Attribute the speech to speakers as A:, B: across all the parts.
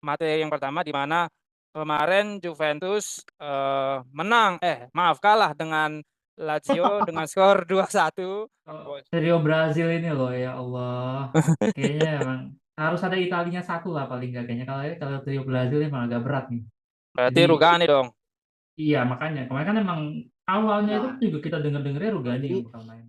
A: materi yang pertama di mana kemarin Juventus menang, maaf kalah dengan Lazio dengan skor 2-1.
B: Oh,
A: Bos.
B: trio Brazil ini loh ya Allah. Kayaknya emang harus ada Italinya satu lah paling nggak kayaknya. Kalau trio Brazil emang agak berat nih.
A: Berarti
B: Jadi
A: Rugani dong.
B: iya makanya kemarin kan emang awalnya itu
C: Nah,
B: juga kita dengar-dengarnya Rugani
C: jadi
B: yang bakal main.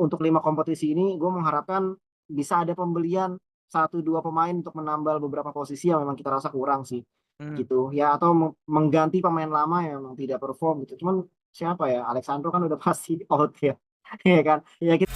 C: untuk 5 kompetisi ini gue mengharapkan bisa ada pembelian satu dua pemain untuk menambal beberapa posisi yang memang kita rasa kurang sih
A: Hmm.
C: gitu ya, atau mengganti pemain lama yang memang tidak perform gitu. Cuman siapa ya, Alexandro kan udah pasti out ya. Ya kan ya kita.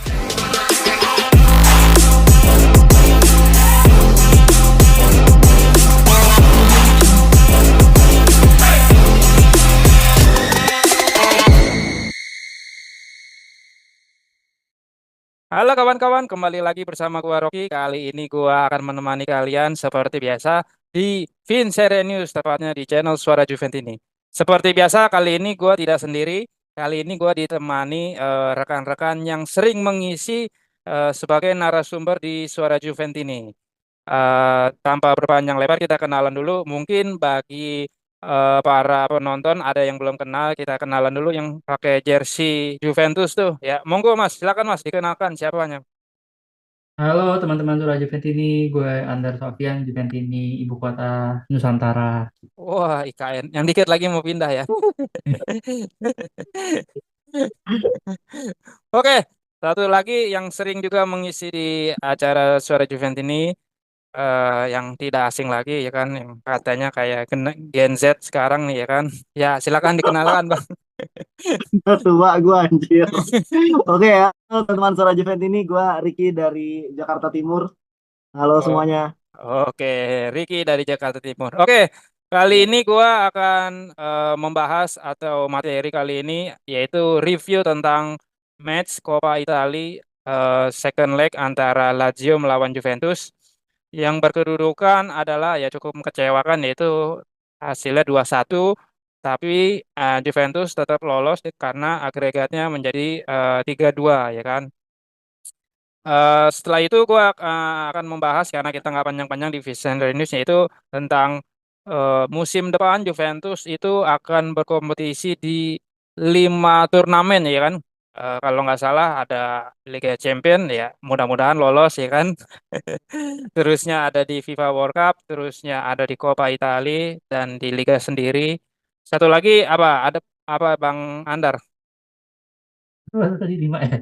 A: Halo kawan-kawan, kembali lagi bersama gua Rocky. Kali ini gua akan menemani kalian seperti biasa di Vincere News, tepatnya di channel Suara Juventini. Seperti biasa, kali ini gua tidak sendiri. Kali ini gua ditemani rekan-rekan yang sering mengisi sebagai narasumber di Suara Juventini. Tanpa berpanjang lebar, kita kenalan dulu. Mungkin bagi para penonton ada yang belum kenal, kita kenalan dulu yang pakai jersey Juventus tuh. Ya, monggo Mas, silakan Mas, dikenalkan siapanya.
B: Halo teman-teman Sura Juventini, gue Andar Sofian, Juventini Ibu Kota Nusantara.
A: Wah, IKN. Yang dikit lagi mau pindah ya. Oke, satu lagi yang sering juga mengisi di acara Suara Juventini yang tidak asing lagi ya kan, yang katanya kayak Gen Z sekarang nih ya kan. Ya, silakan dikenalkan, Bang.
C: Tua gue anjir. Oke ya, halo teman Suara Juventus, ini gue Ricky dari Jakarta Timur. Halo
A: Oh,
C: semuanya.
A: oke, Ricky dari Jakarta Timur. Oke, kali
C: Ya.
A: ini gua akan membahas atau materi kali ini yaitu review tentang match Coppa Italia second leg antara Lazio melawan Juventus yang berkedudukan adalah ya cukup mengecewakan, yaitu hasilnya 2-1, tapi Juventus tetap lolos karena agregatnya menjadi 3-2 ya kan. Setelah itu gue akan membahas karena kita nggak panjang-panjang di Vision News, yaitu tentang musim depan Juventus itu akan berkompetisi di 5 turnamen ya kan. Kalau nggak salah ada Liga Champion ya, mudah-mudahan lolos ya kan. Terusnya ada di FIFA World Cup, terusnya ada di Coppa Italia dan di Liga sendiri. Satu lagi apa? Ada apa Bang Andar?
B: Tadi 5 ya?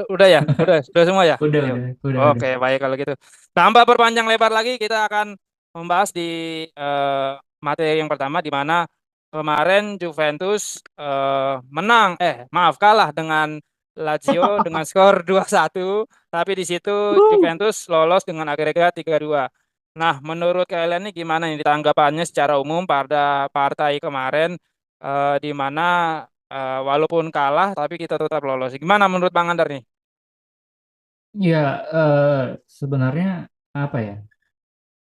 A: Udah ya, sudah semua ya.
B: Udah,
A: Yuk.
B: udah, udah, udah.
A: Oke, baik kalau gitu. Tanpa berpanjang lebar lagi, kita akan membahas di materi yang pertama di mana kemarin Juventus menang, maaf kalah dengan Lazio dengan skor 2-1, tapi di situ
C: Wuh.
A: Juventus lolos dengan agregat 3-2. Nah, menurut kalian nih gimana nih tanggapannya secara umum pada partai kemarin di mana walaupun kalah tapi kita tetap lolos. Gimana menurut Bang Andar nih?
B: Ya, sebenarnya apa ya?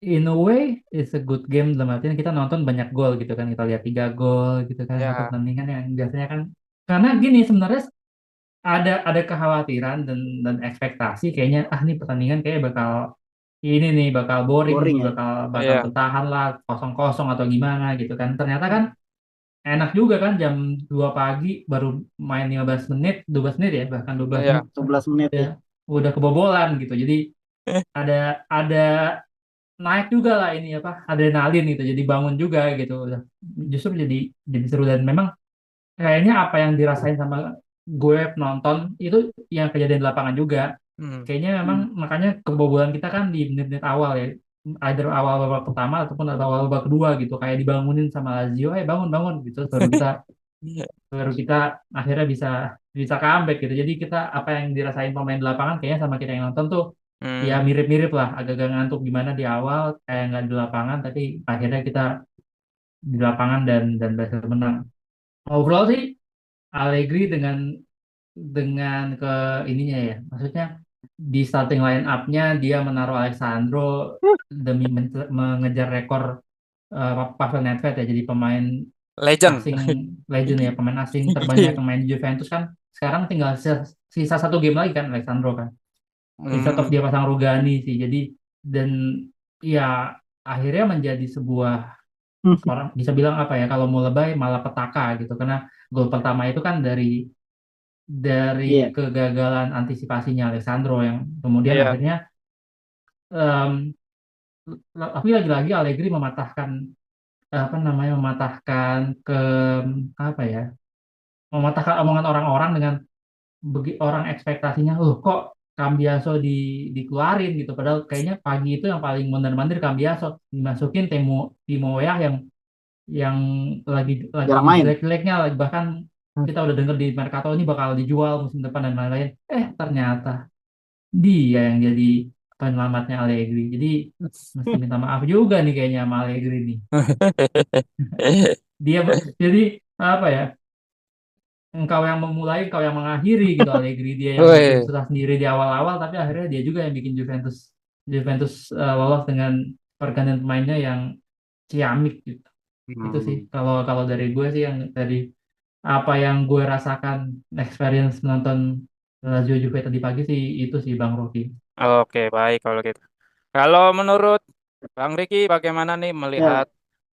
B: In a way, it's a good game dalam artian kita nonton banyak gol gitu kan. Kita lihat 3 gol gitu kan. Satu
A: Ya,
B: pertandingan yang biasanya kan. Karena gini sebenarnya ada kekhawatiran dan ekspektasi kayaknya nih pertandingan kayak bakal ini nih bakal boring,
C: Boring ya.
B: bakal bakal
A: iya,
B: bertahan lah kosong kosong atau gimana gitu kan. Ternyata kan enak juga kan jam 2 pagi baru main 15 menit, 12 menit ya, bahkan 12 menit
A: iya.
C: 11 menit
B: udah
C: ya.
B: udah kebobolan gitu. Jadi ada naik juga lah ini apa adrenalin gitu. Jadi bangun juga gitu. Justru jadi seru dan memang kayaknya apa yang dirasain sama gue penonton itu yang kejadian di lapangan juga.
A: Hmm.
B: Kayaknya memang
C: Hmm.
B: makanya kebobolan kita kan di menit-menit awal ya. Either awal babak pertama ataupun awal babak kedua gitu. Kayak dibangunin sama Lazio, bangun bangun gitu. Baru kita akhirnya bisa bisa comeback gitu. Jadi kita apa yang dirasain pemain di lapangan kayaknya sama kita yang nonton tuh ya
A: Hmm.
B: mirip-mirip lah. Agak-agak ngantuk gimana di awal kayak nggak di lapangan tapi akhirnya kita di lapangan dan berhasil menang. Overall sih Allegri dengan ke ininya ya. Maksudnya di starting line up-nya dia menaruh Alexandro demi mengejar rekor Pavel Nedved ya jadi pemain
A: Legend.
B: asing legend ya pemain asing terbanyak yang main di Juventus kan sekarang tinggal sisa 1 game lagi kan Alexandro kan instead of
A: Hmm.
B: dia pasang Rugani sih jadi dan ya akhirnya menjadi sebuah orang bisa bilang apa ya, kalau mau lebay malah petaka gitu, karena gol pertama itu kan dari
C: Iya,
B: kegagalan antisipasinya Alessandro yang kemudian
A: Iya.
B: akhirnya em, tapi lagi-lagi Allegri mematahkan apa namanya, mematahkan ke apa ya, mematahkan omongan orang-orang dengan orang ekspektasinya, kok Cambiaso dikeluarin gitu, padahal kayaknya pagi itu yang paling mondar-mandir Cambiaso, dimasukin Timo Weah yang lagi
C: jarang main.
B: jelek-jeleknya lagi, bahkan kita udah denger di Mercato ini bakal dijual musim depan dan lain-lain, ternyata dia yang jadi penyelamatnya Allegri. Jadi mesti minta maaf juga nih kayaknya sama Allegri nih. Jadi apa ya, engkau yang memulai, engkau yang mengakhiri gitu Allegri. Dia yang bikin
A: Woi.
B: susah sendiri di awal-awal, tapi akhirnya dia juga yang bikin Juventus Juventus lolos dengan pergantian pemainnya yang ciamik gitu. Itu sih
A: Hmm.
B: kalau kalau dari gue sih, yang tadi apa yang gue rasakan experience menonton Lazio Juve tadi pagi sih, itu sih Bang Rocky.
A: Oke, baik kalau gitu. Kalau menurut Bang Riki, bagaimana nih melihat
C: Ya,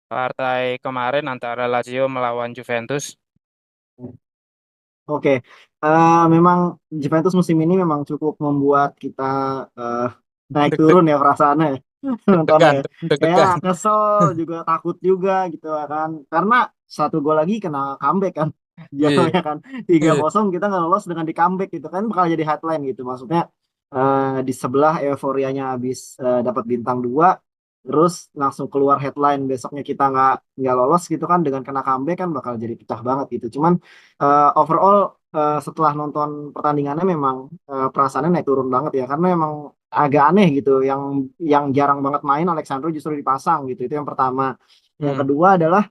A: partai kemarin antara Lazio melawan Juventus?
C: oke. Memang Juventus musim ini memang cukup membuat kita eh, naik
A: Deg-deg,
C: turun ya perasaannya ya. Nontonnya
A: deg-degan,
C: ya. Ya
A: deg-degan.
C: kesel juga takut juga gitu kan. Karena satu gol lagi kena comeback kan.
A: Iya.
C: Jatuhnya kan 3-0
A: Iya.
C: kita nggak lolos dengan di comeback gitu kan, bakal jadi headline gitu. Maksudnya di sebelah euforianya habis dapat bintang 2, terus langsung keluar headline besoknya kita nggak lolos gitu kan, dengan kena comeback kan bakal jadi pecah banget gitu. Cuman overall setelah nonton pertandingannya memang perasaannya naik turun banget ya, karena memang agak aneh gitu, yang jarang banget main Alexandro justru dipasang gitu. Itu yang pertama. Yang
A: Hmm.
C: kedua adalah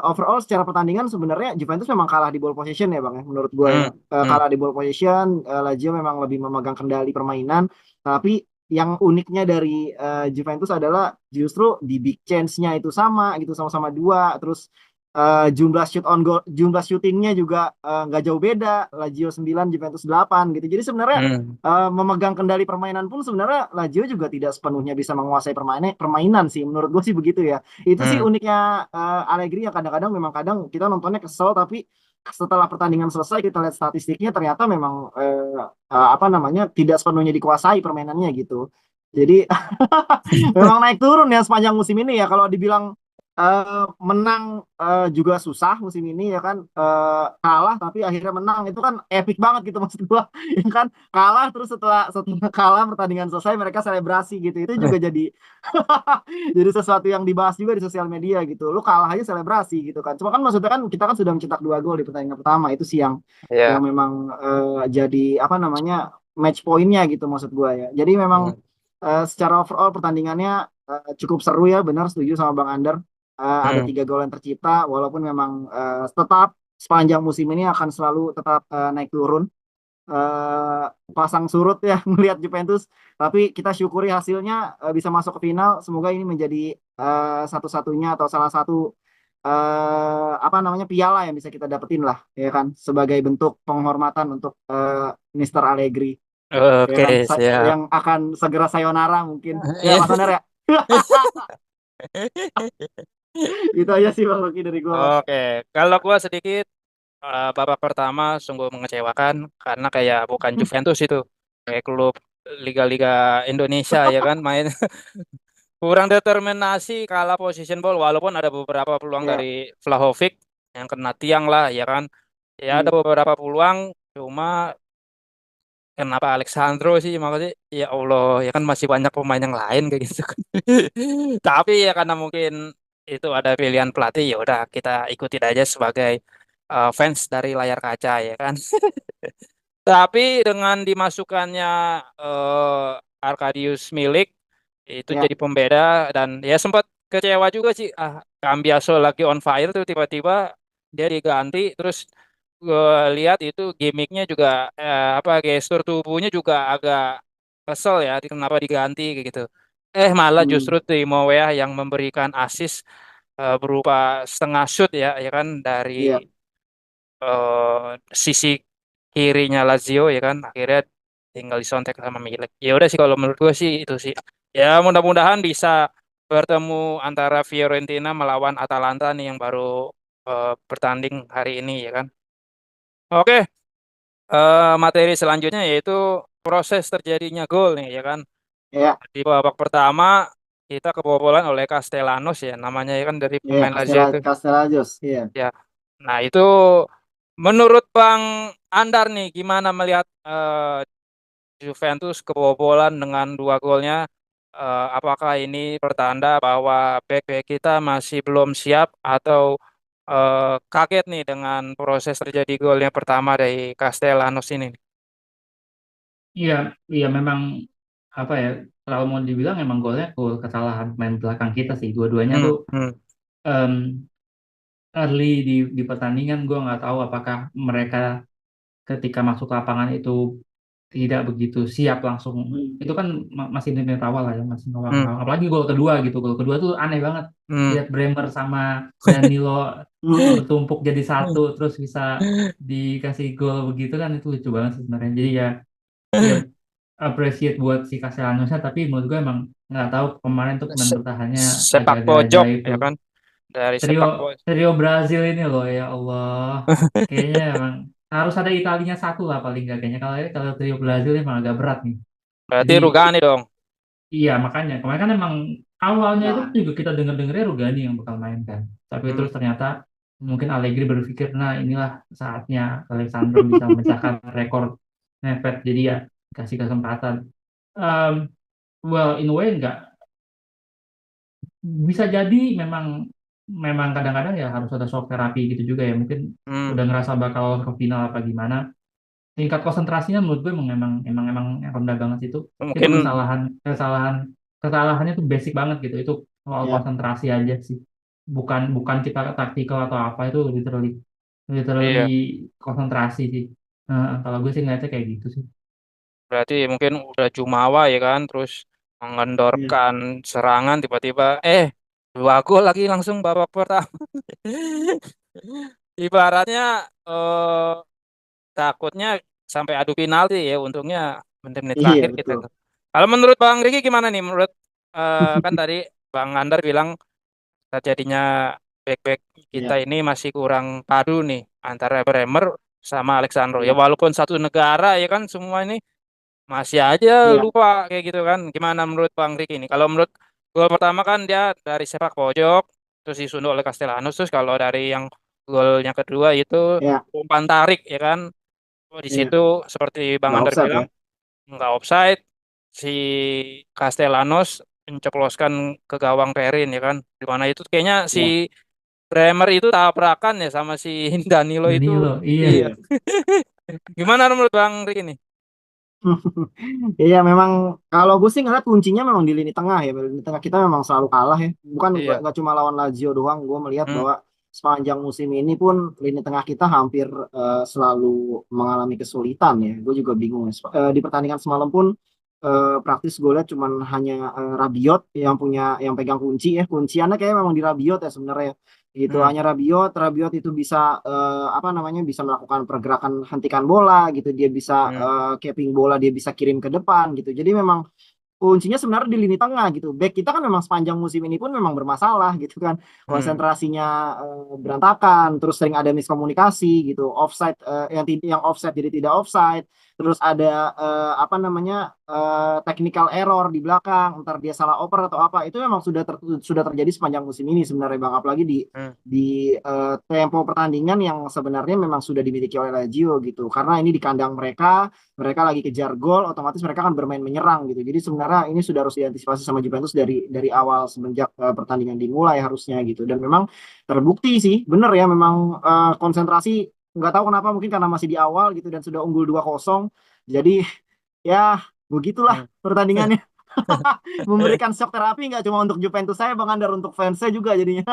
C: overall secara pertandingan sebenarnya Juventus memang kalah di ball position ya Bang ya, menurut gue ya.
A: Hmm. Hmm.
C: Kalah di ball position, Lazio memang lebih memegang kendali permainan, tapi yang uniknya dari Juventus adalah justru di big chance-nya itu sama gitu, sama-sama dua. Terus jumlah shoot on goal, jumlah shootingnya juga nggak jauh beda, Lazio 9 Juventus 8 gitu. Jadi sebenarnya
A: Hmm.
C: memegang kendali permainan pun sebenarnya Lazio juga tidak sepenuhnya bisa menguasai permainan sih, menurut gue sih begitu ya. Itu sih
A: Hmm.
C: uniknya Allegri, yang kadang-kadang memang kadang kita nontonnya kesel, tapi setelah pertandingan selesai kita lihat statistiknya ternyata memang apa namanya, tidak sepenuhnya dikuasai permainannya gitu. Jadi memang naik turun ya sepanjang musim ini ya. Kalau dibilang menang juga susah musim ini ya kan. Kalah tapi akhirnya menang itu kan epic banget gitu maksud gua. Ya kan, kalah terus setelah kalah pertandingan selesai mereka selebrasi gitu. Itu juga jadi jadi sesuatu yang dibahas juga di sosial media gitu. Lu kalah aja selebrasi gitu kan. Cuma kan maksudnya kan kita kan sudah mencetak 2 gol di pertandingan pertama. Itu sih yang
A: Ya.
C: memang jadi apa namanya, match pointnya gitu maksud gua ya. Jadi memang
A: Hmm.
C: secara overall pertandingannya cukup seru ya, benar setuju sama Bang Ander. Ada
A: Hmm.
C: 3 gol yang tercipta, walaupun memang tetap sepanjang musim ini akan selalu tetap naik turun, eh, pasang surut ya melihat Juventus. Tapi kita syukuri hasilnya bisa masuk ke final. Semoga ini menjadi satu-satunya atau salah satu apa namanya, piala yang bisa kita dapetin lah ya kan, sebagai bentuk penghormatan untuk Mr. Allegri ya
A: Oke,
C: kan.
A: siap.
C: Yang akan segera sayonara mungkin ya
A: Iya.
C: Mas Aner ya. Itu aja sih Bang Rocky dari gua Bang.
A: Oke, kalau gua sedikit babak pertama sungguh mengecewakan karena kayak bukan Juventus itu, kayak klub liga-liga Indonesia ya kan main kurang determinasi, kalah position ball walaupun ada beberapa peluang
C: Ya,
A: dari Vlahovic yang kena tiang lah ya kan. Ya ada
C: iya.
A: beberapa peluang, cuma kenapa Alexandro sih makanya ya Allah ya kan masih banyak pemain yang lain kayak gitu kan. Tapi ya karena mungkin itu ada pilihan pelatih, ya udah kita ikutin aja sebagai fans dari layar kaca ya kan. Tapi dengan dimasukkannya Arkadius Milik itu
C: Ya.
A: jadi pembeda, dan ya sempat kecewa juga sih. Cambiaso lagi on fire tuh tiba-tiba dia diganti, terus gue lihat itu gimmicknya juga apa gestur tubuhnya juga agak kesel ya, kenapa diganti kayak gitu. Malah justru
C: Hmm.
A: Timo Weah yang memberikan assist berupa setengah shoot ya kan dari
C: Iya.
A: sisi kirinya Lazio ya kan, akhirnya tinggal disontek sama Milik. Ya udah sih kalau menurut gue sih itu sih. Ya mudah-mudahan bisa bertemu antara Fiorentina melawan Atalanta nih yang baru bertanding hari ini ya kan. Oke, materi selanjutnya yaitu proses terjadinya gol nih ya kan.
C: Ya,
A: Di babak pertama kita kebobolan oleh Castellanos ya namanya ya kan dari
C: ya,
A: pemain Lazio itu.
C: Castellajos, iya.
A: Ya. Nah, itu menurut Bang Andar nih gimana melihat Juventus kebobolan dengan 2 golnya? Apakah ini pertanda bahwa bek-bek kita masih belum siap atau kaget nih dengan proses terjadi golnya pertama dari Castellanos ini?
B: Iya, iya memang apa ya, kalau mau dibilang emang golnya gol kesalahan main belakang kita sih. Dua-duanya
A: Hmm,
B: tuh
A: hmm,
B: em, early di pertandingan gue nggak tahu apakah mereka ketika masuk lapangan itu tidak begitu siap langsung. Itu kan masih di menit awal lah ya, masih
A: hmm,
B: ngawang-ngawang. Apalagi gol kedua gitu. Gol kedua tuh aneh banget.
A: hmm.
B: Lihat Bremer sama Danilo bertumpuk jadi satu terus bisa dikasih gol begitu kan itu lucu banget sih sebenarnya. Jadi ya ya appreciate buat si Castellanosnya tapi menurut gue emang nggak tahu kemarin tuh pemain
A: Se-
B: bertahannya
A: Sepak
B: agak-agak
A: pojok
B: ajaib
A: ya
B: tuh.
A: kan dari
B: Trio
A: sepak pojok.
B: trio Brazil ini loh ya Allah. Kayaknya emang harus ada Italinya satu lah paling nggak kayaknya kalau kalau trio Brazil emang agak berat nih.
A: Berarti
B: Jadi
A: Rugani dong.
B: iya makanya kemarin kan emang awalnya itu
C: Nah,
B: juga kita dengar-dengarnya Rugani yang bakal main kan. Tapi
A: Hmm.
B: terus ternyata mungkin Allegri berpikir nah inilah saatnya Alexandro bisa memecahkan rekor Nepet jadi ya kasih kesempatan. Um, well in a way enggak bisa jadi memang memang kadang-kadang ya harus ada shock terapi gitu juga ya mungkin
A: Hmm.
B: udah ngerasa bakal ke final apa gimana tingkat konsentrasinya menurut gue emang rendah banget itu
A: Mungkin
B: kesalahannya tuh basic banget gitu itu soal
C: ya,
B: konsentrasi aja sih bukan bukan kita taktikal atau apa itu literally literally
A: iya.
B: konsentrasi sih. Kalau gue sih ngeliatnya kayak gitu sih.
A: Berarti mungkin udah jumawa ya kan, terus
C: ya,
A: mengendorkan serangan tiba-tiba 2 gol lagi langsung babak pertama. Ibaratnya takutnya sampai adu penalti ya, untungnya menit-menit
C: iya
A: terakhir kita.
C: betul.
A: Kalau menurut Bang Riki gimana nih? Menurut kan tadi Bang Andar bilang terjadinya back-back kita
C: Ya,
A: ini masih kurang padu nih antara Bremer sama Alexandro. Ya
C: ya,
A: walaupun satu negara ya kan semua ini masih aja
C: iya,
A: lupa kayak gitu kan. Gimana menurut Bang Riki ini? Kalau menurut gol pertama kan dia dari sepak pojok terus disundul oleh Castellanos. Terus kalau dari yang golnya kedua itu
C: ya,
A: umpan tarik ya kan. Oh, di
C: iya.
A: situ seperti Bang
C: Nggak
A: Andar
C: offside
A: bilang
C: ya.
A: nggak offside. Si Castellanos menceploskan ke gawang Perin ya kan. Di mana itu kayaknya si
C: Ya,
A: Bremer itu tabrakan ya sama si Danilo itu.
B: Danilo iya.
A: Iya.
C: iya.
A: Gimana menurut Bang Riki ini?
C: Iya memang kalau gue sih ngeliat kuncinya memang di lini tengah ya. Lini tengah kita memang selalu kalah ya. Bukan
A: Iya.
C: nggak cuma lawan Lazio doang. Gue melihat
A: Hmm.
C: bahwa sepanjang musim ini pun lini tengah kita hampir selalu mengalami kesulitan ya. Gue juga bingung ya. Di pertandingan semalam pun praktis gue lihat cuman hanya Rabiot yang yang pegang kunci ya. Kunciannya kayak memang di Rabiot ya sebenarnya. Gitu
A: Hmm.
C: hanya Rabiot itu bisa apa namanya bisa melakukan pergerakan hentikan bola gitu, dia bisa
A: Hmm.
C: capping bola, dia bisa kirim ke depan gitu. Jadi memang kuncinya sebenarnya di lini tengah gitu. Back kita kan memang sepanjang musim ini pun memang bermasalah gitu kan.
A: Hmm.
C: Konsentrasinya berantakan, terus sering ada miskomunikasi gitu. Offside yang offside jadi tidak offside. Terus ada apa namanya technical error di belakang, entar dia salah oper atau apa. Itu memang sudah terjadi sepanjang musim ini sebenarnya Bang. Apalagi
A: Hmm.
C: di tempo pertandingan yang sebenarnya memang sudah dimiliki oleh Lazio gitu. Karena ini di kandang mereka lagi kejar gol, otomatis mereka akan bermain menyerang gitu. Jadi sebenarnya ini sudah harus diantisipasi sama Juventus dari awal semenjak pertandingan dimulai harusnya gitu. Dan memang terbukti sih, bener ya memang konsentrasi nggak tahu kenapa mungkin karena masih di awal gitu dan sudah unggul 2-0. Jadi ya begitulah
A: Hmm.
C: pertandingannya. Memberikan shock terapi nggak cuma untuk Juventus saya Bang Andar, untuk fansnya juga jadinya.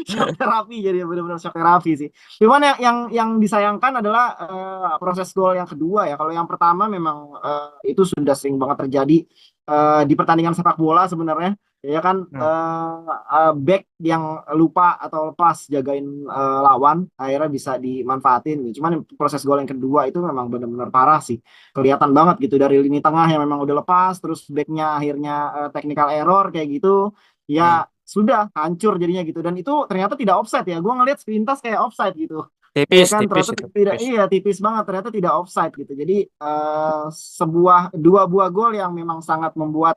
C: Shock terapi jadi benar-benar shock terapi sih. Cuman yang disayangkan adalah proses gol yang kedua ya. Kalau yang pertama memang itu sudah sering banget terjadi di pertandingan sepak bola sebenarnya. ya kan,
A: Hmm.
C: back yang lupa atau lepas jagain lawan akhirnya bisa dimanfaatin gitu. Cuman proses gol yang kedua itu memang benar-benar parah sih, kelihatan banget gitu dari lini tengah yang memang udah lepas, terus backnya akhirnya technical error kayak gitu,
A: Hmm.
C: ya sudah hancur jadinya gitu. Dan itu ternyata tidak offside ya, gue ngelihat sepintas kayak offside gitu. Ya
A: Tipis,
C: kan,
A: tipis
C: ternyata
A: itu,
C: tidak,
A: tipis.
C: iya tipis banget, ternyata tidak offside gitu. Jadi dua buah gol yang memang sangat membuat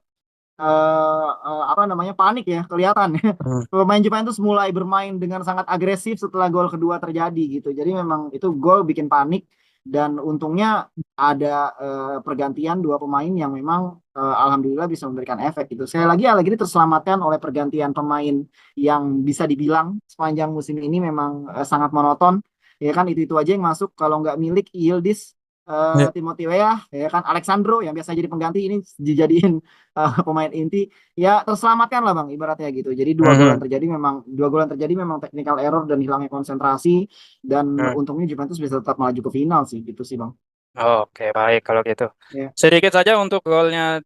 C: apa namanya, panik ya kelihatan ya.
A: Hmm.
C: Pemain Juventus mulai bermain dengan sangat agresif setelah gol kedua terjadi gitu. Jadi memang itu gol bikin panik, dan untungnya ada pergantian dua pemain yang memang alhamdulillah bisa memberikan efek gitu. Saya lagi Allegri terselamatkan oleh pergantian pemain yang bisa dibilang sepanjang musim ini memang sangat monoton. Ya kan, itu aja yang masuk, kalau nggak Milik, Yildiz,
A: Ya.
C: Timothy Weah, ya kan, Alexandro yang biasa jadi pengganti ini dijadiin pemain inti, ya terselamatkan lah bang ibaratnya gitu. Jadi
A: Mhm.
C: dua gol yang terjadi memang technical error dan hilangnya konsentrasi, dan
A: Hmm.
C: untungnya Juventus bisa tetap maju ke final sih gitu sih bang.
A: Oke, baik kalau gitu.
C: Ya.
A: Sedikit saja untuk golnya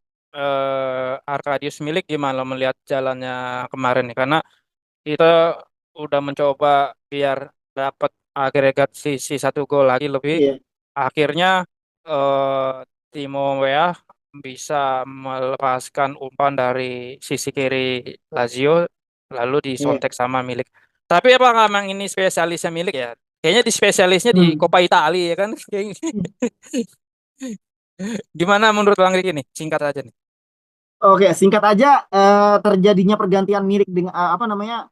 A: Arkadius Milik, gimana lo melihat jalannya kemarin nih? Karena kita udah mencoba biar dapat agregat sisi satu gol lagi lebih.
C: Iya.
A: Akhirnya eh, Timo Weah bisa melepaskan umpan dari sisi kiri Lazio, lalu
C: Iya.
A: disontek sama Milik. Tapi apakah memang ini spesialisnya Milik ya? Kayaknya di spesialisnya di
C: Hmm.
A: Coppa Italia ya kan? Gimana menurut Bang Riki nih? Singkat aja nih.
C: Oke, singkat aja, terjadinya pergantian Milik dengan apa namanya,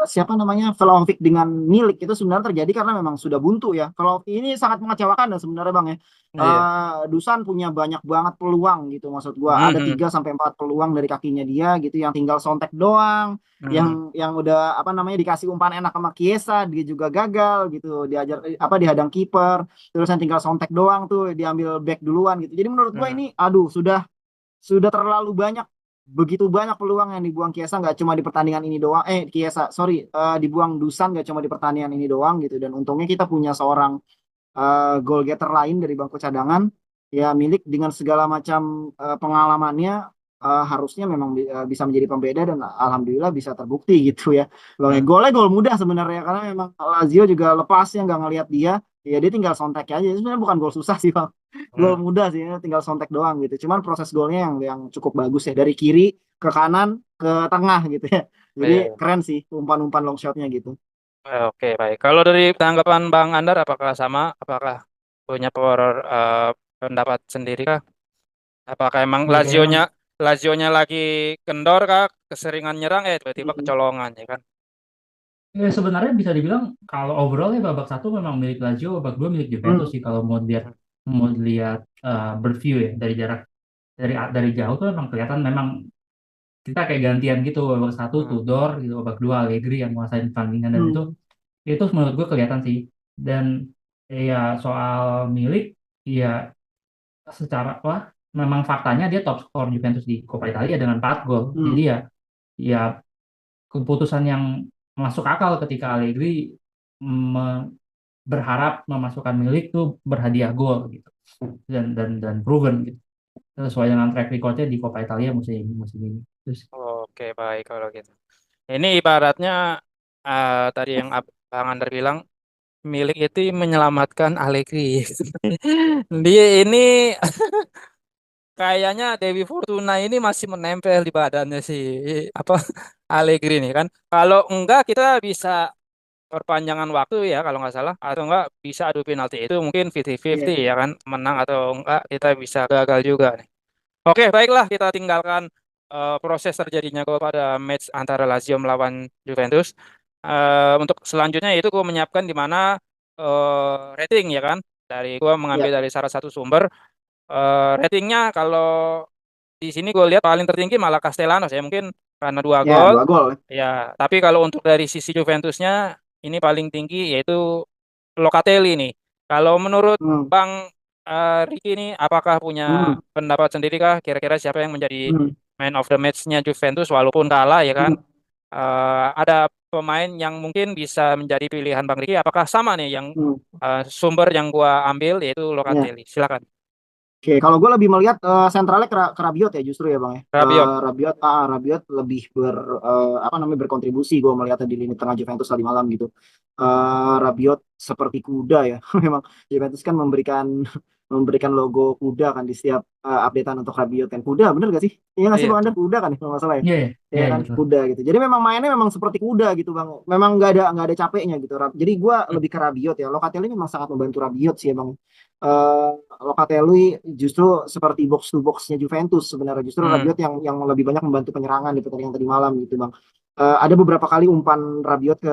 C: siapa namanya, Vlahovic dengan Milik itu sebenarnya terjadi karena memang sudah buntu ya. Kalau ini sangat mengecewakan dan sebenarnya bang ya.
A: Iya.
C: Dusan punya banyak banget peluang gitu, maksud gua ada
A: Mhm.
C: 3 sampai 4 peluang dari kakinya dia gitu, yang tinggal sontek doang,
A: Mhm.
C: yang udah apa namanya dikasih umpan enak sama Chiesa dia juga gagal gitu, diajar apa dihadang kiper, terus yang tinggal sontek doang tuh diambil back duluan gitu. Jadi menurut gua
A: Mhm.
C: ini aduh sudah terlalu banyak, begitu banyak peluang yang dibuang Kiesa, nggak cuma di pertandingan ini doang, Kiesa sorry, dibuang Dusan nggak cuma di pertandingan ini doang gitu. Dan untungnya kita punya seorang goal getter lain dari bangku cadangan, ya Milik dengan segala macam pengalamannya, harusnya memang bisa menjadi pembeda, dan alhamdulillah bisa terbukti gitu ya.
A: Mhm.
C: Golnya gol mudah sebenarnya, karena memang Lazio juga lepasnya nggak ngelihat dia, ya dia tinggal sontek aja. Sebenarnya bukan gol susah sih bang, gol
A: Mhm.
C: mudah sih, tinggal sontek doang gitu. Cuman proses golnya yang cukup bagus ya, dari kiri ke kanan ke tengah gitu ya. Jadi
A: Iya.
C: keren sih umpan-umpan long shotnya gitu.
A: Oke, baik. Kalau dari tanggapan Bang Andar, apakah sama? Apakah punya eh, pendapat sendiri kah? Apakah emang
B: Ya kayak emang
A: Lazio-nya lagi kendor kah? Keseringan nyerang, tiba-tiba
C: Hmm.
A: kecolongan ya kan?
B: ya sebenarnya bisa dibilang kalau overall ya babak satu memang milik Lazio, babak dua milik Juventus
C: Hmm.
B: sih kalau mau dilihat berview ya dari jarak dari jauh tuh memang kelihatan memang kita kayak gantian gitu babak satu
A: Hmm.
B: Tudor gitu babak dua Allegri yang menguasai pertandingan dan itu
C: Hmm.
B: itu menurut gue kelihatan sih dan ya soal milik ya secara wah memang faktanya dia top skor Juventus di Coppa Italia dengan 4 gol jadi
C: Hmm.
B: ya keputusan yang masuk akal ketika Allegri me- berharap memasukkan milik tuh berhadiah gol gitu dan proven gitu sesuai dengan track recordnya di Coppa Italia musim ini terus
A: Oke, baik kalau gitu. Ini ibaratnya tadi yang Bang Andar bilang, Milik itu menyelamatkan Allegri. Dia ini kayaknya Dewi Fortuna ini masih menempel di badannya si apa Allegri nih kan. Kalau enggak kita bisa perpanjangan waktu ya kalau nggak salah, atau enggak bisa adu penalti, itu mungkin 50-50
C: Iya.
A: ya kan, menang atau enggak kita bisa gagal juga nih. Oke, baiklah kita tinggalkan proses terjadinya gol pada match antara Lazio melawan Juventus. Untuk selanjutnya itu gue menyiapkan di mana rating ya kan. Gue mengambil
C: Ya.
A: dari salah satu sumber. Ratingnya kalau di sini gue lihat paling tertinggi malah Castellanos ya, mungkin karena dua
C: Ya,
A: gol.
C: 2 gol.
A: Ya, tapi kalau untuk dari sisi Juventusnya ini paling tinggi yaitu Locatelli nih. Kalau menurut
C: Hmm.
A: Bang Ricky ini, apakah punya
C: Hmm.
A: pendapat sendiri kah? Kira-kira siapa yang menjadi
C: Hmm.
A: man of the match-nya Juventus walaupun kalah ya kan?
C: Hmm.
A: Ada pemain yang mungkin bisa menjadi pilihan Bang Ricky. Apakah sama nih yang
C: Hmm.
A: sumber yang gua ambil yaitu
C: Ya.
A: Locatelli? Silakan.
C: Oke, kalau gue lebih melihat sentralnya ke Rabiot ya justru ya bang ya.
A: Rabiot.
C: Rabiot lebih apa namanya berkontribusi gue melihatnya di lini tengah Juventus tadi malam gitu. Rabiot seperti kuda ya. Memang Juventus kan memberikan memberikan logo kuda kan di setiap updatean untuk Rabiot kan. Kuda bener gak sih? Iya nggak sih
A: Iya.
C: bang Ander? Kuda kan ya kalau nggak salah ya.
B: Iya, iya,
C: Ya
B: iya, iya,
C: kan
B: betul.
C: kuda gitu. Jadi memang mainnya memang seperti kuda gitu bang. Memang nggak ada capeknya gitu. Jadi gue
A: Hmm.
C: lebih ke Rabiot ya. Locatelli memang sangat membantu Rabiot sih ya bang. eh Locatelli justru seperti box to boxnya Juventus sebenarnya justru
A: Hmm.
C: Rabiot yang lebih banyak membantu penyerangan di pertandingan tadi malam gitu bang. Ada beberapa kali umpan Rabiot ke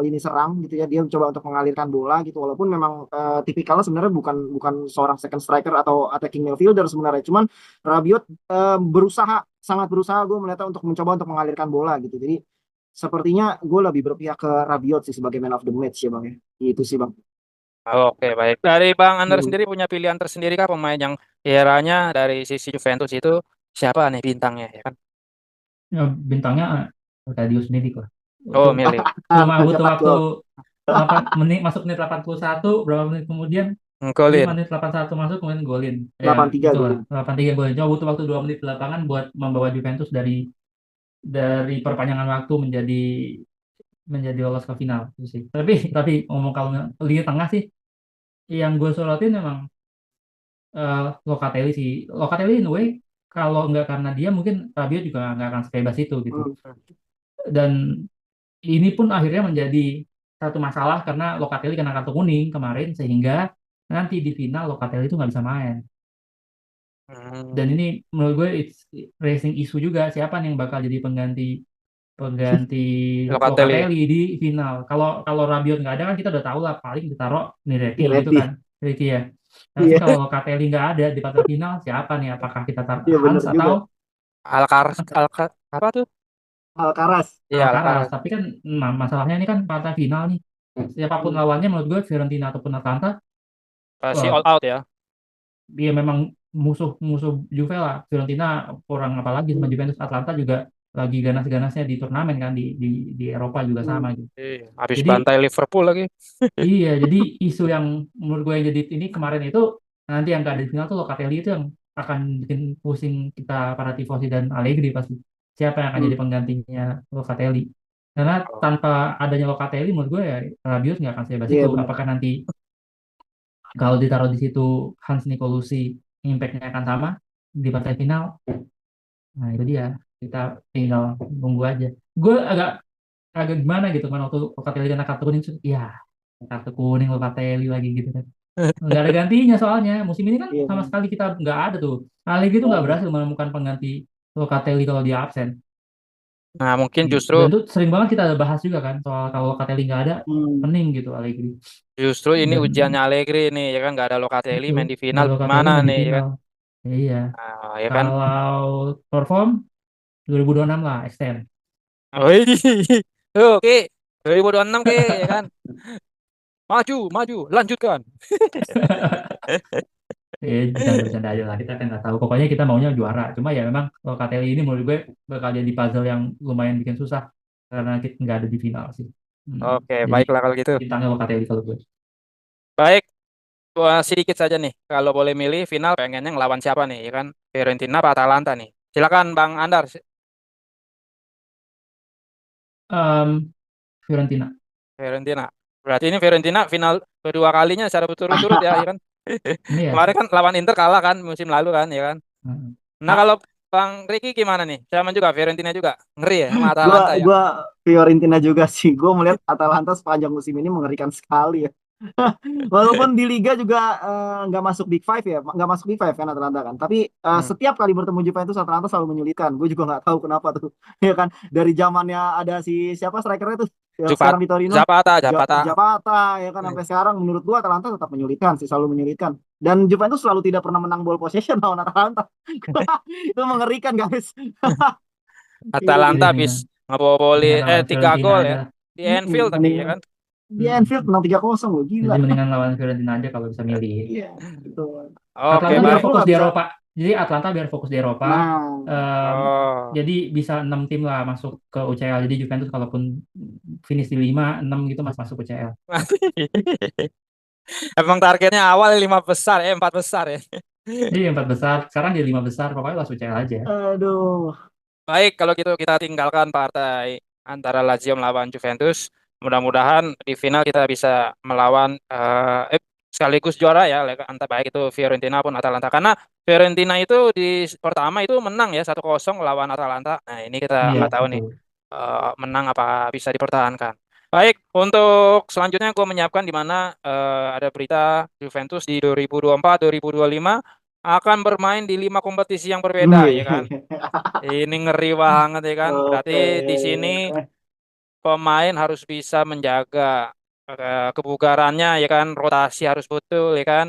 C: lini serang gitu ya dia mencoba untuk mengalirkan bola gitu walaupun memang tipikalnya sebenarnya bukan bukan seorang second striker atau attacking midfielder sebenarnya cuman Rabiot berusaha sangat berusaha gue melihatnya untuk mencoba untuk mengalirkan bola gitu jadi sepertinya gue lebih berpihak ke Rabiot sih sebagai man of the match ya bang ya itu sih bang.
A: Oke, baik. Dari Bang Andar
C: Hmm.
A: sendiri punya pilihan tersendiri kah pemain yang kiranya dari sisi Juventus itu siapa nih bintangnya ya kan?
B: Ya, bintangnya Tadius sendiri kok.
A: Oh,
B: Cuma,
A: milih.
B: cuma butuh
C: Cepat
B: waktu
C: gol.
B: 8 menit, masuk menit 81, berapa menit kemudian dia
A: Golin.
B: menit 81 masuk kemudian golin. Ya
C: 83
B: itulah,
C: golin.
B: 83 golin. Cuma butuh waktu 2 menit di lapangan buat membawa Juventus dari perpanjangan waktu menjadi lolos ke final itu sih. Tapi ngomong kalau lini tengah sih yang gue sorotin memang Locatelli sih. Locatelli in a way kalau nggak karena dia mungkin Rabiot juga nggak akan sebebas itu gitu.
C: Hmm.
B: Dan ini pun akhirnya menjadi satu masalah karena Locatelli kena kartu kuning kemarin sehingga nanti di final Locatelli itu nggak bisa main. Dan
A: Hmm.
B: ini menurut gue it's raising isu juga siapa nih yang bakal jadi pengganti pengganti
A: Locatelli.
B: Locatelli di final. Kalau kalau Rabiot nggak ada kan kita udah tahu lah paling ditaruh nih Ricky gitu
C: Reti.
B: kan. Ricky ya. Tapi
C: Iya,
B: kalau Locatelli nggak ada di partai final siapa nih? Apakah kita taruh
C: iya bener
B: Hans
C: juga.
B: atau
A: Alcar apa tuh?
C: Alcaraz.
A: Iya,
B: Alcaraz?
A: Alcaraz.
B: Tapi kan masalahnya ini kan partai final nih. Siapapun
C: Hmm.
B: lawannya menurut gue Fiorentina ataupun Atlanta
A: Pasti
B: eh,
A: all out ya.
B: dia memang musuh-musuh Juve lah. Fiorentina kurang apa lagi sama
C: Hmm.
B: Juventus. Atlanta juga lagi ganas-ganasnya di turnamen kan di Eropa juga sama
C: Hmm.
B: gitu.
A: Iya, habis
B: Jadi
A: bantai Liverpool lagi.
B: iya, jadi isu yang menurut gue yang jadi ini kemarin itu nanti yang gak ada di final tuh Locatelli itu yang akan bikin pusing kita para tifosi dan Allegri pasti. Siapa yang akan
C: Hmm.
B: jadi penggantinya Locatelli? Karena
A: Oh.
B: tanpa adanya Locatelli menurut gue ya Rabiot nggak akan sebebas
C: Iya
B: itu.
C: bener.
B: Apakah nanti kalau ditaruh di situ Hans Nicolosi impact-nya akan sama di partai final? Nah itu dia. Kita tinggal tunggu aja. Gue agak agak gimana gitu kan waktu Locatelli kena kartu kuning, ya kartu kuning Locatelli lagi gitu kan. Nggak ada gantinya soalnya musim ini kan
C: Iya.
B: sama sekali kita nggak ada tuh. Allegri itu nggak
C: Oh.
B: berhasil menemukan pengganti Locatelli kalau dia absen
A: Nah, mungkin
B: gitu.
A: justru
B: Dan itu sering banget kita ada bahas juga kan soal kalau Locatelli nggak ada
C: Hmm.
B: pening gitu Allegri.
A: justru ini
B: Dan
A: ujiannya Allegri nih ya kan nggak ada Locatelli
B: itu
A: main di
B: nggak
A: final
B: ada
A: gimana
B: Locatelli main di
A: nih ya kan?
B: final. Ya, iya.
A: Nah, ya kan?
B: Kalau perform 2026 lah extend.
A: Wih, oke, 2026 ke ya kan? Maju, maju, lanjutkan.
B: Bercanda-bercanda aja lah kita kan nggak tahu. Pokoknya kita maunya juara. Cuma ya memang Locatelli ini menurut gue bakal jadi puzzle yang lumayan bikin susah karena kita nggak ada di final sih.
A: Oke,
B: Jadi
A: baiklah kalau gitu.
B: bintangnya Locatelli kalau gue.
A: Baik, gua sedikit saja nih. Kalau boleh milih final pengennya ngelawan siapa nih, ya kan? Fiorentina apa Atalanta nih? Silakan Bang Andar,
B: Em, Fiorentina.
A: Fiorentina. Berarti ini Fiorentina final kedua kalinya secara berturut-turut ya, ya kan?
B: Ini ya.
A: Kemarin kan lawan Inter kalah kan musim lalu kan, ya kan? Nah,
B: Ah,
A: kalau Bang Ricky gimana nih? Sama juga Fiorentina juga. Ngeri ya sama
C: Gua
A: Atalanta ya.
C: gua Fiorentina juga sih. Gue melihat Atalanta sepanjang musim ini mengerikan sekali ya. Walaupun di Liga juga nggak masuk Big Five ya, nggak masuk Big Five kan Atalanta kan. Tapi
A: Hmm.
C: setiap kali bertemu Juventus Atalanta selalu menyulitkan. Gue juga nggak tahu kenapa tuh, ya kan. Dari zamannya ada si siapa strikernya tuh yang
A: Jupat,
C: sekarang di Torino,
A: Zapata, Zapata.
C: Zapata, ya kan sampai sekarang menurut gua Atalanta tetap menyulitkan sih, selalu menyulitkan. Dan Juventus selalu tidak pernah menang ball possession lawan Atalanta. Itu mengerikan guys. Itu
A: Atalanta
B: jadi
A: habis
B: dengan
A: ngeboboli tiga
B: Fiorentina
A: gol
B: aja
A: ya
B: lah.
A: di Anfield tapi ya
C: mendingan
A: kan.
C: di Anfield menang 3-0 loh,
B: Jadi
C: gila.
B: mendingan lawan Fiorentina aja kalau bisa milih.
C: Iya, gitu.
A: Oke,
B: Atlanta
C: Dan
B: biar
A: baik.
C: Liverpool
B: fokus
C: nggak
B: di
C: bisa.
B: Eropa. Jadi Atlanta biar fokus di Eropa.
C: Nah,
B: Em,
A: Oh.
B: jadi bisa 6 tim lah masuk ke UCL. Jadi Juventus kalaupun finish di 5, 6 gitu masih masuk UCL.
A: Emang targetnya awal lima besar, empat besar ya.
B: Iya, 4 besar. Sekarang jadi 5 besar. Pokoknya langsung UCL aja.
C: Aduh.
A: Baik, kalau gitu kita tinggalkan partai antara Lazio melawan Juventus. Mudah-mudahan di final kita bisa melawan sekaligus juara ya, antara baik itu Fiorentina pun Atalanta. Karena Fiorentina itu di pertama itu menang ya 1-0 lawan Atalanta. Nah, ini kita
B: Iya,
A: nggak tahu nih
B: betul.
A: menang apa bisa dipertahankan. Baik, untuk selanjutnya gue menyiapkan di mana ada berita Juventus di 2024-2025 akan bermain di 5 kompetisi yang berbeda, ya kan?
C: Wih.
A: Ini ngeri banget ya kan. Berarti
C: Oke.
A: di sini pemain harus bisa menjaga kebugarannya ya kan, rotasi harus betul ya kan.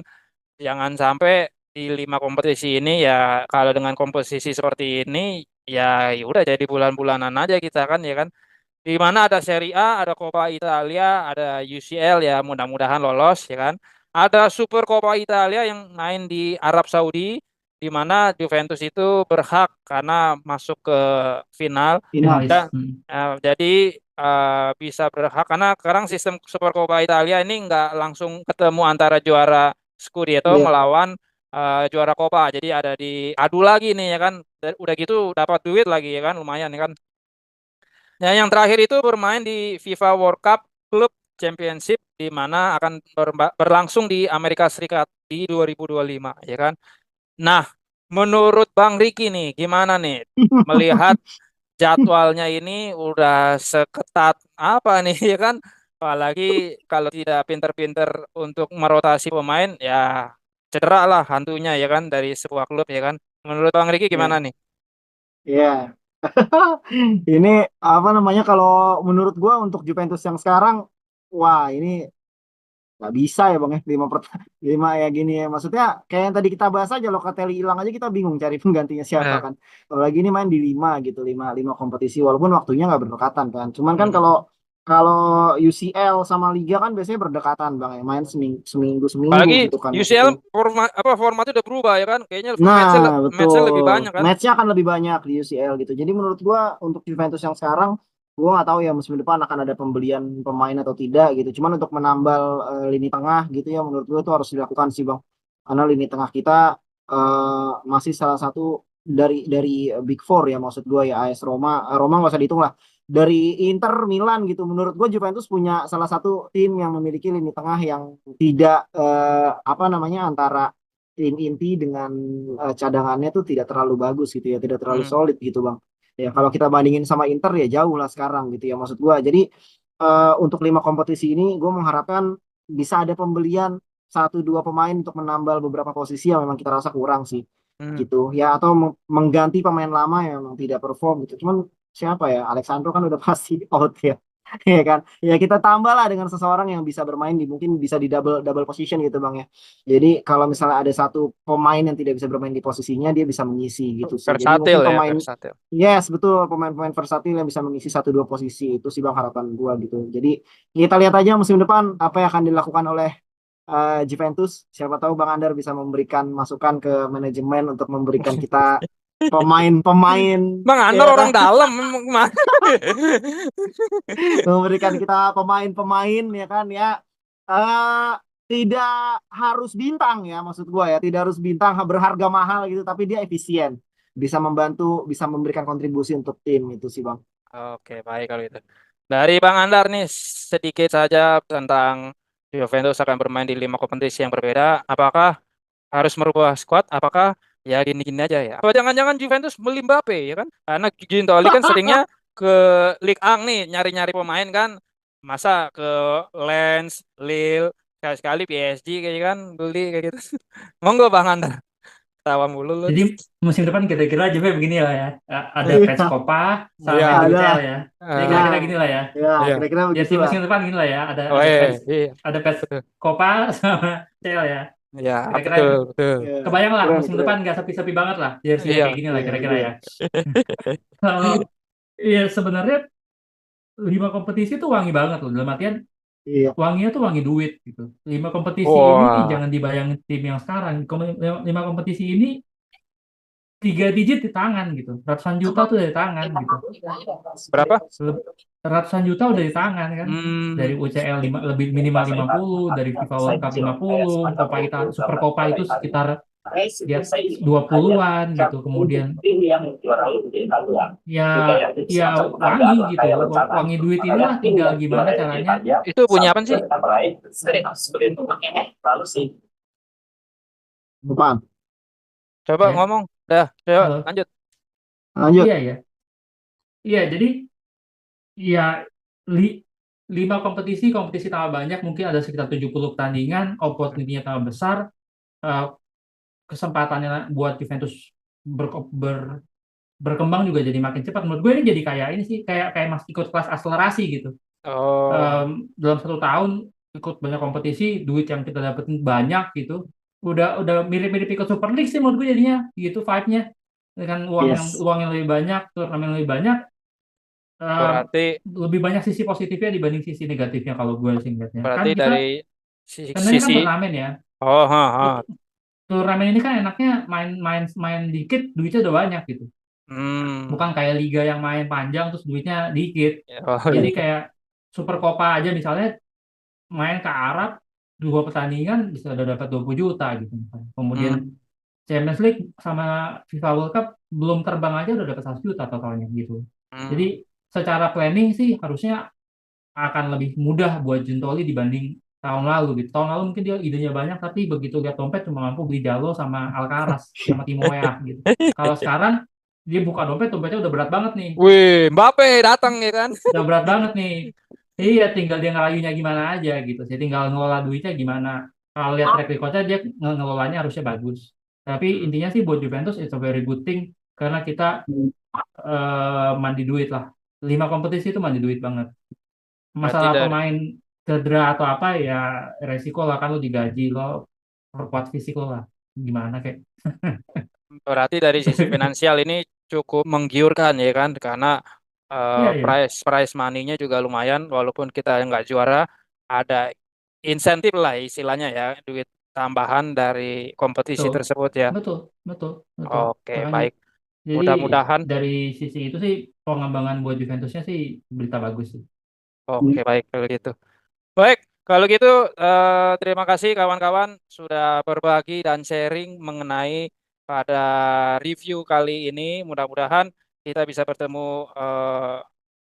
A: Jangan sampai di 5 kompetisi ini ya kalau dengan komposisi seperti ini ya udah jadi bulan-bulanan aja kita kan ya kan. Di mana ada Serie A, ada Coppa Italia, ada UCL ya mudah-mudahan lolos ya kan. Ada Super Coppa Italia yang main di Arab Saudi di mana Juventus itu berhak karena masuk ke final
B: Finalis.
A: dan jadi bisa berhak karena sekarang sistem Super Coppa Italia ini nggak langsung ketemu antara juara Scudetto
C: Iya.
A: melawan juara Coppa. Jadi ada diadu lagi nih ya kan. Dan udah gitu dapat duit lagi ya kan lumayan ya kan. Nah, yang terakhir itu bermain di FIFA World Cup Club Championship di mana akan berlangsung di Amerika Serikat di 2025, ya kan? Nah, menurut Bang Riki nih, gimana nih melihat jadwalnya ini udah seketat apa nih, ya kan? Apalagi kalau tidak pinter-pinter untuk merotasi pemain, ya cedera lah hantunya ya kan dari sebuah klub ya kan? Menurut Bang Riki gimana
C: Iya.
A: nih?
C: Iya. Ini apa namanya kalau menurut gua untuk Juventus yang sekarang, wah ini nggak bisa ya bang ya lima ya gini ya. Maksudnya kayak yang tadi kita bahas aja, Locatelli hilang aja kita bingung cari penggantinya siapa
A: Eh,
C: kan. Kalau lagi ini main di lima gitu, lima kompetisi walaupun waktunya nggak berdekatan kan. Cuman kan
A: hmm.
C: kalau kalau UCL sama Liga kan biasanya berdekatan bang ya, main seminggu seminggu
A: Apalagi
C: gitu kan
A: UCL
C: maksudnya.
A: formatnya udah berubah ya kan? Kayaknya
C: Nah,
A: matchnya lebih
C: betul.
A: banyak kan?
C: Matchnya akan lebih banyak di UCL gitu. Jadi menurut gua untuk Juventus yang sekarang, gua nggak tahu ya musim depan akan ada pembelian pemain atau tidak gitu. Cuman untuk menambal lini tengah gitu ya, menurut gua itu harus dilakukan sih bang. Karena lini tengah kita masih salah satu dari Big Four ya, maksud gua ya AS Roma. Roma nggak usah dihitung lah. Dari Inter, Milan gitu. Menurut gua Juventus punya salah satu tim yang memiliki lini tengah yang tidak apa namanya antara tim inti dengan cadangannya tuh tidak terlalu bagus gitu ya, tidak terlalu
A: Hmm.
C: solid gitu bang. Ya kalau kita bandingin sama Inter ya jauh lah sekarang gitu ya maksud gua. Jadi untuk 5 kompetisi ini gue mengharapkan bisa ada pembelian satu dua pemain untuk menambal beberapa posisi yang memang kita rasa kurang sih
A: Hmm.
C: gitu ya, atau mengganti pemain lama yang memang tidak perform gitu. Cuman siapa ya, Alexandro kan udah pasti out ya. Ya kan, ya kita tambah lah dengan seseorang yang bisa bermain di mungkin bisa di double double position gitu bang ya. Jadi kalau misalnya ada satu pemain yang tidak bisa bermain di posisinya, dia bisa mengisi gitu sih. Jadi mungkin
A: Versatil ya,
C: pemain,
A: versatil.
C: yes betul, pemain-pemain versatil yang bisa mengisi satu dua posisi itu sih bang harapan gua gitu. Jadi kita lihat aja musim depan apa yang akan dilakukan oleh Juventus. Siapa tahu Bang Andar bisa memberikan masukan ke manajemen untuk memberikan kita pemain-pemain
A: Bang Anwar
C: ya
A: orang
C: kan?
A: dalam memang kemana?
C: Memberikan kita pemain-pemain ya kan ya, eh tidak harus bintang ya maksud gua ya, tidak harus bintang berharga mahal gitu, tapi dia efisien, bisa membantu, bisa memberikan kontribusi untuk tim itu sih bang.
A: Oke, baik kalau itu. Dari Bang Andar nih sedikit saja tentang Juventus akan bermain di 5 kompetisi yang berbeda. Apakah harus merubah squad? Apakah ya gini-gini aja ya? Atau jangan-jangan Juventus beli Mbappe ya kan? Karena Gintoli kan seringnya ke Ligue 1 nih nyari-nyari pemain kan. Masa ke Lens, Lille, sekali-sekali PSG kayak kan beli kayak gitu. Monggo Bang Andar. Tawa mulu lu.
B: Jadi musim depan kira-kira juga begini lah ya. Ada PES
C: Iya,
B: Copa sama main di
A: Iya.
C: ada
B: UCL ya. Jadi
A: Eh,
B: kira-kira
C: ya,
B: gini lah ya.
C: ya
A: iya.
C: kira-kira
B: Jersey
C: begitulah.
B: musim depan gini lah ya. Ada
A: Oh
B: ada
A: iya,
B: PES
A: iya.
B: ada PES
A: Betul.
B: Copa sama UCL ya.
A: Ya,
B: Kira-kira
A: betul, betul.
C: Ya,
B: kebayang lah
C: keren
B: musim
C: keren.
B: depan nggak sepi-sepi banget lah. Jersey-nya kayak
A: Iya.
B: gini lah
C: Iya
B: kira-kira ya.
C: iya
B: Kalau iya sebenarnya 5 kompetisi tuh wangi banget loh. Dalam artian
C: iya.
B: wanginya tuh wangi duit gitu. 5 kompetisi ini
A: Wah,
B: jangan dibayangin tim yang sekarang. 5 kompetisi ini 3 digit di tangan gitu. Ratusan juta tuh dari tangan gitu.
A: berapa?
B: Ratusan juta udah di tangan kan.
A: Hmm,
B: Dari UCL lebih minimal 50, dari FIFA World Cup 50, Copa Italia, Super Copa itu sekitar di atas 20-an gitu. Kemudian ya ya wangi gitu. Wangi duit inilah tinggal gimana caranya.
A: Itu punya apa sih?
C: Depan.
A: Coba
B: Ya,
A: ngomong. Dah, coba
B: halo.
A: lanjut.
C: Lanjut.
B: Iya ya. Iya, jadi ya li- 5 kompetisi tambah banyak, mungkin ada sekitar 70 pertandingan, opportunity-nya tambah besar, eh, kesempatannya buat Juventus berkembang juga jadi makin cepat. Menurut gue ini jadi kayak ini sih, kayak kayak mas ikut kelas akselerasi gitu.
A: Oh,
B: Dalam 1 tahun ikut banyak kompetisi, duit yang kita dapetin banyak gitu. Udah mirip-mirip ikut Super League sih menurut gue jadinya, gitu vibe-nya. Dengan
C: Yes.
B: uang yang lebih banyak, turnamen yang lebih banyak, eh,
A: berarti
B: lebih banyak sisi positifnya dibanding sisi negatifnya kalau gue sih ngeliatnya. Kan
A: berarti
B: kita
A: dari
B: kan ini kan
A: sisi
B: turnamen ya.
A: oh, ha, ha.
B: Turnamen ini kan enaknya main dikit duitnya udah banyak gitu.
A: Hmm.
B: Bukan kayak liga yang main panjang terus duitnya dikit.
A: Oh,
B: Jadi
A: iya.
B: kayak Super Copa aja misalnya main ke Arab 2 pertandingan bisa udah dapat 20 juta gitu misalnya. Kemudian
A: Hmm.
B: Champions League sama FIFA World Cup belum terbang aja udah dapat 100 juta totalnya gitu. Jadi
A: Hmm.
B: secara planning sih harusnya akan lebih mudah buat Gentoli dibanding tahun lalu gitu. Tahun lalu mungkin dia idenya banyak tapi begitu lihat dompet cuma mampu beli Jalo sama Alcaraz sama Timo Weah gitu. Kalau sekarang dia buka dompet, dompetnya udah berat banget nih.
A: Wih, Mbappe datang ya kan?
B: Udah berat banget nih. Iya, tinggal dia ngerayunya gimana aja gitu. Jadi tinggal ngelola duitnya gimana. Kalau lihat track recordnya dia ngelolanya harusnya bagus. Tapi
A: Hmm.
B: intinya sih buat Juventus it's a very good thing karena kita mandi duit lah. 5 kompetisi itu mandi duit banget.
A: Berarti
B: Masalah
A: dari
B: pemain cedera atau apa ya resiko lah, kan lo digaji, lo perkuat fisik lo lah, gimana kayak.
A: berarti dari sisi finansial ini cukup menggiurkan ya kan? Karena
B: Iya, iya,
A: price money-nya juga lumayan walaupun kita nggak juara ada insentif lah istilahnya ya, duit tambahan dari kompetisi
B: betul,
A: tersebut ya.
B: betul, betul, betul.
A: Oke,
B: Makanya
A: baik.
B: jadi
A: Mudah-mudahan.
B: dari sisi itu sih pengembangan buat Juventusnya sih berita bagus sih.
A: Oke, baik kalau gitu. Baik, kalau gitu terima kasih kawan-kawan sudah berbagi dan sharing mengenai pada review kali ini. Mudah-mudahan kita bisa bertemu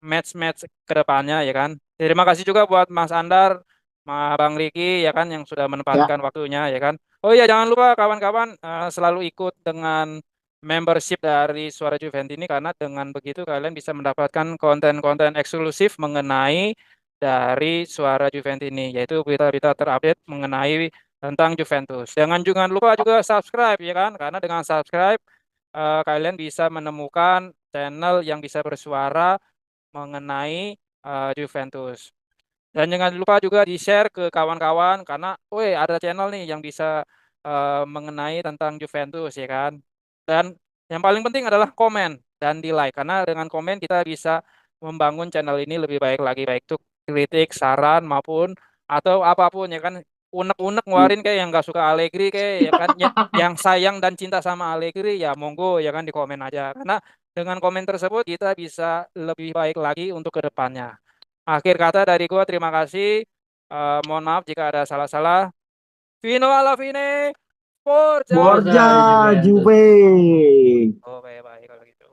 A: match-match ke depannya ya kan. Terima kasih juga buat Mas Andar, Bang Riki ya kan yang sudah
C: Ya.
A: menempatkan waktunya ya kan. Oh iya jangan lupa kawan-kawan selalu ikut dengan membership dari Suara Juventus ini karena dengan begitu kalian bisa mendapatkan konten-konten eksklusif mengenai dari Suara Juventus ini, yaitu berita-berita terupdate mengenai tentang Juventus. Jangan lupa juga subscribe ya kan, karena dengan subscribe kalian bisa menemukan channel yang bisa bersuara mengenai Juventus. Dan jangan lupa juga di-share ke kawan-kawan karena, woi ada channel nih yang bisa mengenai tentang Juventus ya kan. Dan yang paling penting adalah komen dan di-like karena dengan komen kita bisa membangun channel ini lebih baik lagi baik itu kritik, saran maupun atau apapun ya kan. Unek-unek ngeluarin kayak yang nggak suka Allegri kayak ya kan yang sayang dan cinta sama Allegri ya monggo ya kan di komen aja karena dengan komen tersebut kita bisa lebih baik lagi untuk kedepannya. Akhir kata dari gua terima kasih. Mohon maaf jika ada salah-salah. Vino alla fine. Forza.
B: Forza
C: Borja
B: Juventus.
C: Juve.
A: Oh, baik-baik kalau gitu.